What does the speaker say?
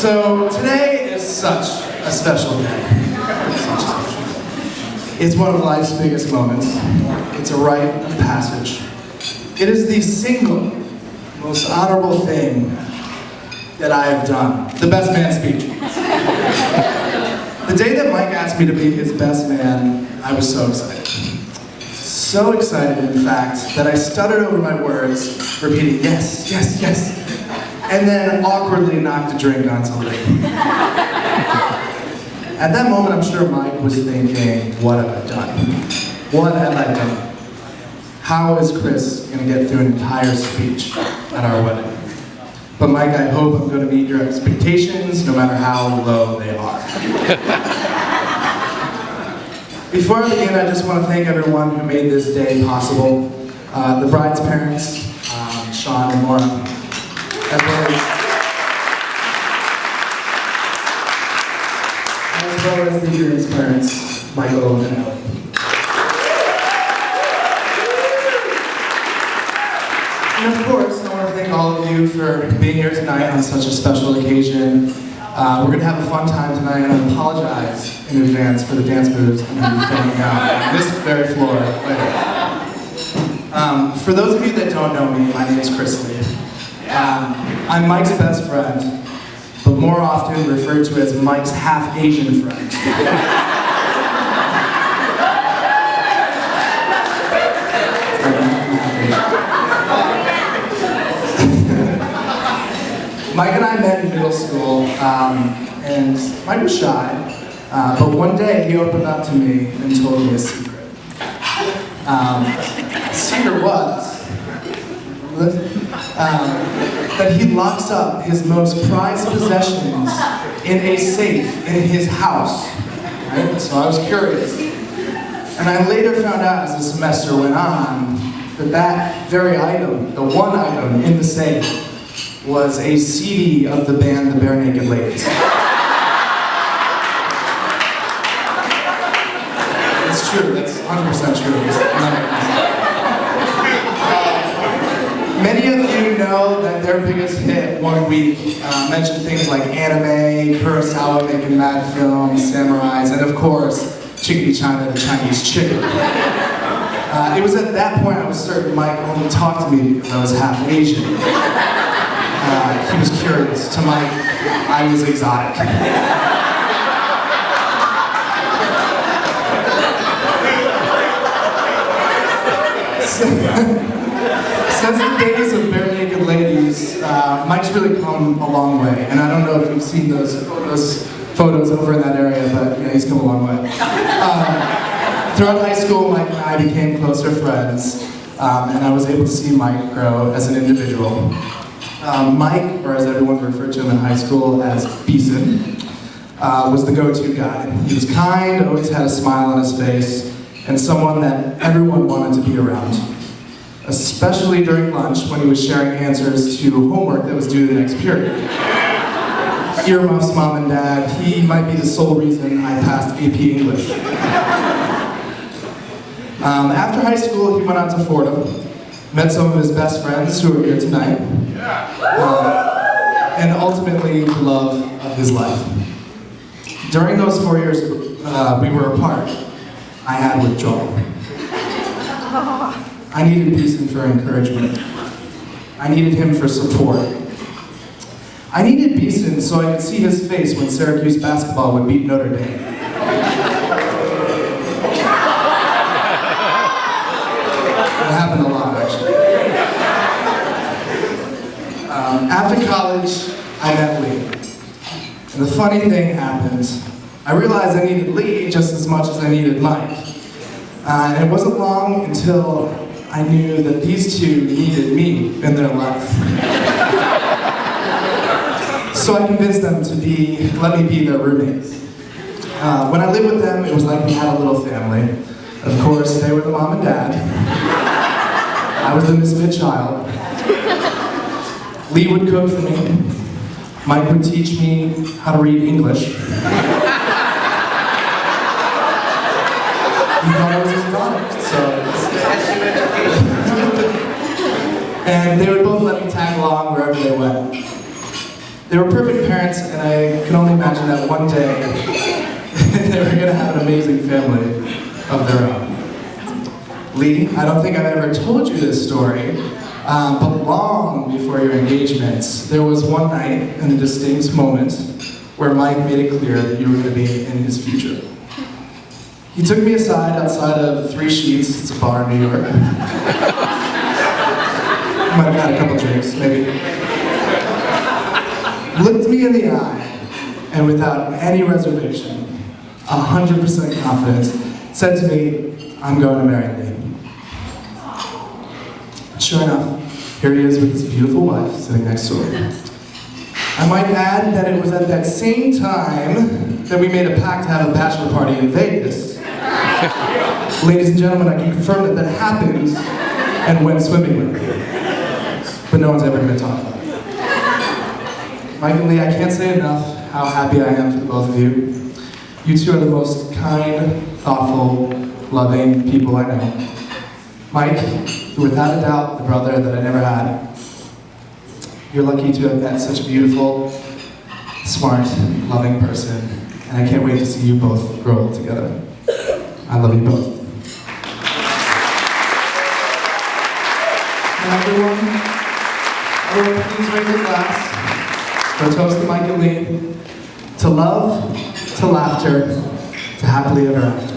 So today is such a special day. It's one of life's biggest moments. It's a rite of passage. It is the single most honorable thing that I have done. The best man speech. The day that Mike asked me to be his best man, I was so excited. So excited, in fact, that I stuttered over my words, repeating yes, yes, yes, and then awkwardly knocked a drink onto Leigh. At that moment, I'm sure Mike was thinking, what have I done? What have I done? How is Chris going to get through an entire speech at our wedding? But Mike, I hope I'm going to meet your expectations, no matter how low they are. Before I begin, I just want to thank everyone who made this day possible. The bride's parents, Sean and Laura, as well as the groom's parents, Michael and Ellie. And of course, I want to thank all of you for being here tonight on such a special occasion. We're going to have a fun time tonight, and I apologize in advance for the dance moves I'm going to be filming out on this very floor later. For those of you that don't know me, my name is Chris Leigh. I'm Mike's best friend, but more often referred to as Mike's half-Asian friend. Mike and I met in middle school, and Mike was shy, but one day he opened up to me and told me a secret. The secret was that he locks up his most prized possessions in a safe in his house. Right? So I was curious. And I later found out as the semester went on that that very item, the one item in the safe, was a CD of the band the Bare Naked Ladies. It's true, that's 100% true. Many of you know that their biggest hit one week mentioned things like anime, Kurosawa making mad films, samurais, and of course, Chickadee China, the Chinese chicken. It was at that point I was certain Mike only talked to me because I was half Asian. He was curious. To Mike, I was exotic. Since the days of Bare Naked Ladies, Mike's really come a long way. And I don't know if you've seen those photos over in that area, but yeah, he's come a long way. Throughout high school, Mike and I became closer friends, and I was able to see Mike grow as an individual. Mike, or as everyone referred to him in high school as Beeson, was the go-to guy. He was kind, always had a smile on his face, and someone that everyone wanted to be around. Especially during lunch when he was sharing answers to homework that was due the next period. Earmuffs, Mom and Dad, he might be the sole reason I passed AP English. After high school, he went on to Fordham, met some of his best friends who are here tonight, and ultimately the love of his life. During those 4 years we were apart, I had withdrawal. I needed Beeson for encouragement. I needed him for support. I needed Beeson so I could see his face when Syracuse basketball would beat Notre Dame. It happened a lot, actually. After college, I met Leigh. And the funny thing happened. I realized I needed Leigh just as much as I needed Mike. And it wasn't long until I knew that these two needed me in their life. So I convinced them to let me be their roommates. When I lived with them, it was like we had a little family. Of course, they were the mom and dad. I was the misfit child. Leigh would cook for me. Mike would teach me how to read English. He thought I was exotic, so... And they would both let me tag along wherever they went. They were perfect parents, and I can only imagine that one day they were going to have an amazing family of their own. Leigh, I don't think I've ever told you this story, but long before your engagements, there was one night and a distinct moment where Mike made it clear that you were going to be in his future. He took me aside outside of Three Sheets, it's a bar in New York. Might have had a couple drinks, maybe. Looked me in the eye, and without any reservation, 100% confidence, said to me, "I'm going to marry Leigh." Sure enough, here he is with his beautiful wife sitting next to him. I might add that it was at that same time that we made a pact to have a bachelor party in Vegas. Ladies and gentlemen, I can confirm that that happened and went swimmingly. But no one's ever going to talk about it. Mike and Leigh, I can't say enough how happy I am for the both of you. You two are the most kind, thoughtful, loving people I know. Mike, without a doubt, the brother that I never had. You're lucky to have met such a beautiful, smart, loving person, and I can't wait to see you both grow old together. I love you both. And everyone, please raise your glass. For a toast to Mike and Leigh, to love, to laughter, to happily ever after.